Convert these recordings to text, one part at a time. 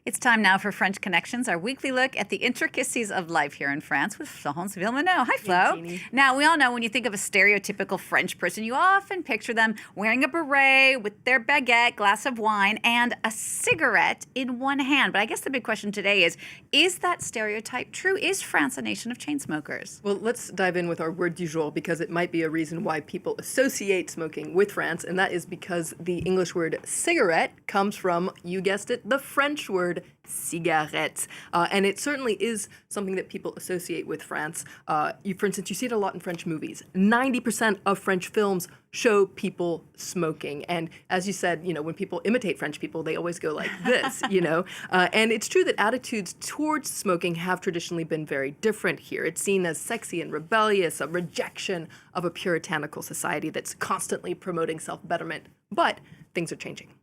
It's time now for French Connections, our weekly look at the intricacies of life here in France with Florence Villeminot. Hi, Flo. Hey, now, we all know when you think of a stereotypical French person, you often picture them wearing a beret with their baguette, glass of wine, and a cigarette in one hand. But I guess the big question today is that stereotype true? Is France a nation of chain smokers? Well, let's dive in with our word du jour because it might be a reason why people associate smoking with France, and that is because the English word cigarette comes from, you guessed it, the French word cigarette. And it certainly is something that people associate with France. For instance, you see it a lot in French movies. 90% of French films show people smoking. And as you said, when people imitate French people, they always go like this, And it's true that attitudes towards smoking have traditionally been very different here. It's seen as sexy and rebellious, a rejection of a puritanical society that's constantly promoting self-betterment. But things are changing.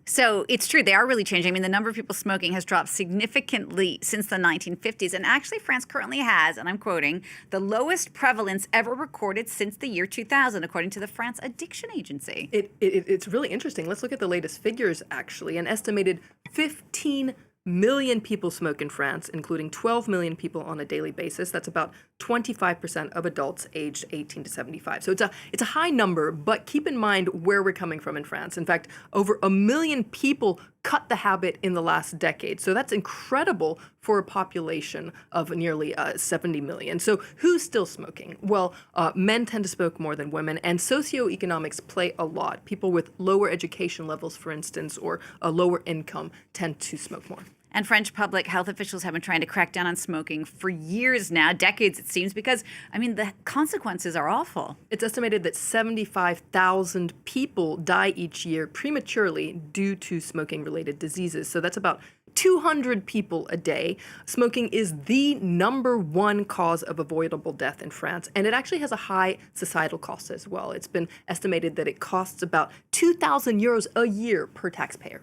So it's true, they are really changing. I mean, the number of people smoking has dropped significantly since the 1950s. And actually, France currently has, and I'm quoting, the lowest prevalence ever recorded since the year 2000, according to the France Addiction Agency. It's really interesting. Let's look at the latest figures, actually. An estimated 15 million people smoke in France, including 12 million people on a daily basis. That's about 25% of adults aged 18 to 75. So it's a high number, but keep in mind where we're coming from in France. In fact, over 1 million people cut the habit in the last decade. So that's incredible for a population of nearly 70 million. So who's still smoking? Well, men tend to smoke more than women, and socioeconomics play a lot. People with lower education levels, for instance, or a lower income tend to smoke more. And French public health officials have been trying to crack down on smoking for years now, decades it seems, because, the consequences are awful. It's estimated that 75,000 people die each year prematurely due to smoking-related diseases. So that's about 200 people a day. Smoking is the #1 cause of avoidable death in France, and it actually has a high societal cost as well. It's been estimated that it costs about 2,000 euros a year per taxpayer.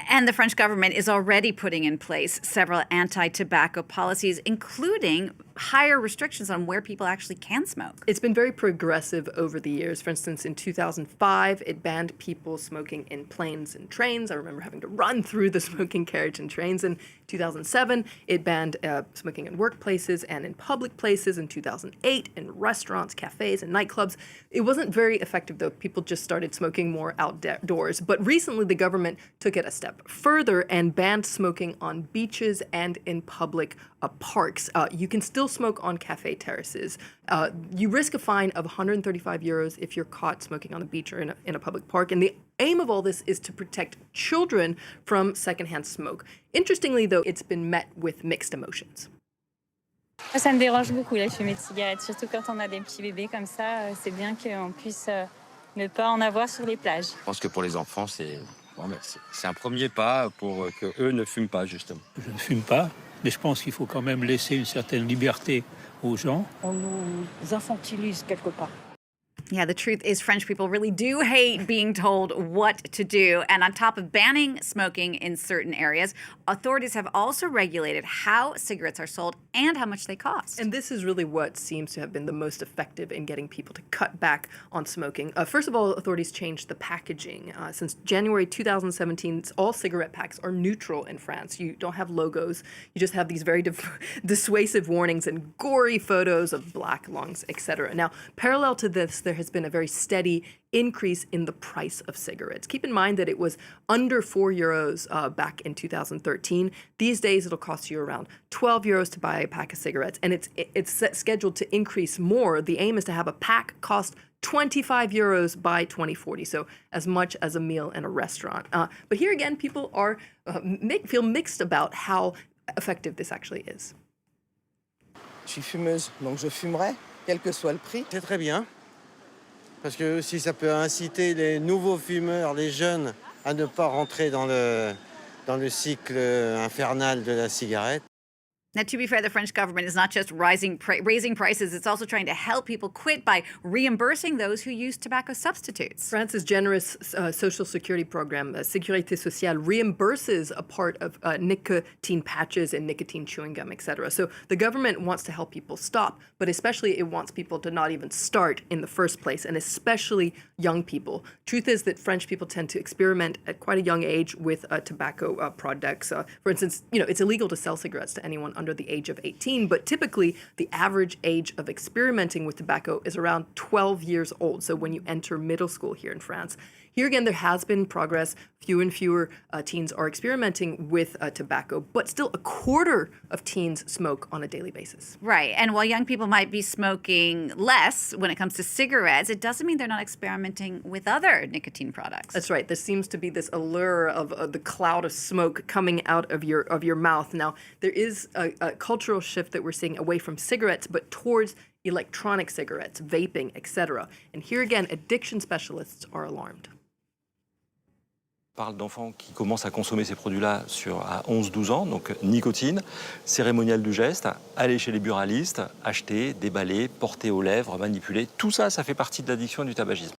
And the French government is already putting in place several anti-tobacco policies, including higher restrictions on where people actually can smoke. It's been very progressive over the years. For instance, in 2005, it banned people smoking in planes and trains. I remember having to run through the smoking carriage in trains. In 2007, it banned smoking in workplaces and in public places. In 2008, in restaurants, cafes, and nightclubs. It wasn't very effective, though. People just started smoking more outdoors. But recently, the government took it a step further and banned smoking on beaches and in public parks. You can still smoke on cafe terraces. You risk a fine of 135 euros if you're caught smoking on a beach or in a public park. And the aim of all this is to protect children from secondhand smoke. Interestingly, though, it's been met with mixed emotions. Ça me dérange beaucoup, la fumée de cigarette, surtout quand on a des petits bébés comme ça. C'est bien qu'on puisse ne pas en avoir sur les plages. Je pense que pour les enfants, c'est un premier pas pour qu'eux ne fument pas, justement. Je ne fume pas, mais je pense qu'il faut quand même laisser une certaine liberté aux gens. On nous infantilise quelque part. Yeah, the truth is French people really do hate being told what to do. And on top of banning smoking in certain areas, authorities have also regulated how cigarettes are sold and how much they cost. And this is really what seems to have been the most effective in getting people to cut back on smoking. First of all, authorities changed the packaging. Since January 2017, all cigarette packs are neutral in France. You don't have logos. You just have these very dissuasive warnings and gory photos of black lungs, etc. Now, parallel to this, there has been a very steady increase in the price of cigarettes. Keep in mind that it was under 4 euros back in 2013. These days, it'll cost you around 12 euros to buy a pack of cigarettes, and it's scheduled to increase more. The aim is to have a pack cost 25 euros by 2040, so as much as a meal in a restaurant. But here again, people feel mixed about how effective this actually is. Je suis fumeuse, donc je fumerai, quel que soit le prix. C'est très bien, parce que si ça peut inciter les nouveaux fumeurs, les jeunes, à ne pas rentrer dans le cycle infernal de la cigarette. Now, to be fair, the French government is not just raising prices, it's also trying to help people quit by reimbursing those who use tobacco substitutes. France's generous social security program, Sécurité Sociale, reimburses a part of nicotine patches and nicotine chewing gum, etc. So the government wants to help people stop, but especially it wants people to not even start in the first place, and especially young people. Truth is that French people tend to experiment at quite a young age with tobacco products. For instance, it's illegal to sell cigarettes to anyone under the age of 18, but typically the average age of experimenting with tobacco is around 12 years old. So when you enter middle school here in France. Here again, there has been progress. Fewer and fewer teens are experimenting with tobacco, but still a quarter of teens smoke on a daily basis. Right. And while young people might be smoking less when it comes to cigarettes, it doesn't mean they're not experimenting with other nicotine products. That's right. There seems to be this allure of the cloud of smoke coming out of your mouth. Now, there is a cultural shift that we're seeing away from cigarettes, but towards electronic cigarettes, vaping, etc. And here again, addiction specialists are alarmed. On parle d'enfants qui commencent à consommer ces produits-là à 11-12 ans, donc nicotine, cérémonial du geste, aller chez les buralistes, acheter, déballer, porter aux lèvres, manipuler, tout ça, ça fait partie de l'addiction et du tabagisme.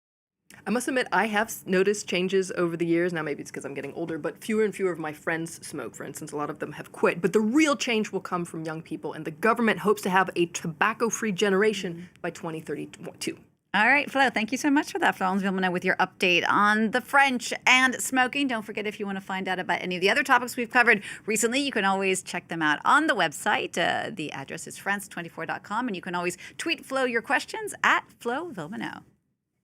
I must admit, I have noticed changes over the years. Now, maybe it's because I'm getting older, but fewer and fewer of my friends smoke, for instance. A lot of them have quit. But the real change will come from young people, and the government hopes to have a tobacco-free generation by 2032. All right, Flo, thank you so much for that, Florence Vilmena, with your update on the French and smoking. Don't forget, if you want to find out about any of the other topics we've covered recently, you can always check them out on the website. The address is france24.com, and you can always tweet Flo your questions at Flo Vilmena.